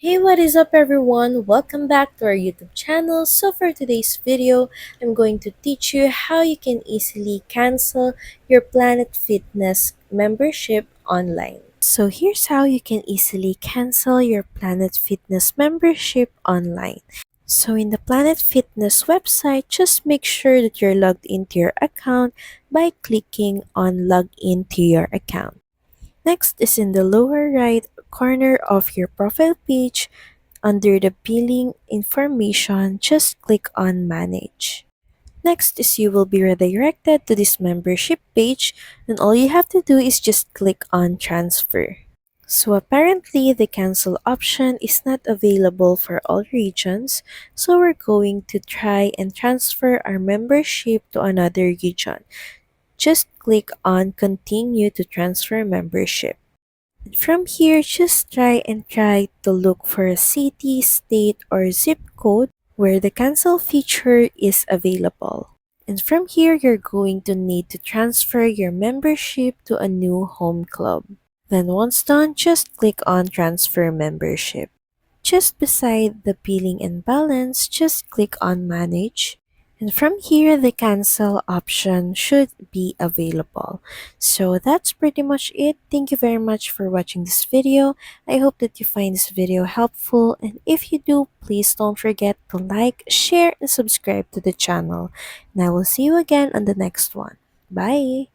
Hey, what is up everyone? Welcome back to our YouTube channel. So for today's video, I'm going to teach you how you can easily cancel your Planet Fitness membership online. So here's how you can easily cancel your Planet Fitness membership online. So in the Planet Fitness website, just make sure that you're logged into your account by clicking on log into your account. Next is in the lower right corner of your profile page, under the billing information, just click on Manage. Next is you will be redirected to this membership page, and all you have to do is just click on Transfer. So apparently the cancel option is not available for all regions, so we're going to try and transfer our membership to another region. Just click on Continue to transfer membership. From here, just try to look for a city, state, or zip code where the cancel feature is available. And from here, you're going to need to transfer your membership to a new home club. Then once done, just click on Transfer Membership. Just beside the billing and balance, just click on Manage. And from here, the cancel option should be available. So that's pretty much it. Thank you very much for watching this video. I hope that you find this video helpful. And if you do, please don't forget to like, share, and subscribe to the channel. And I will see you again on the next one. Bye!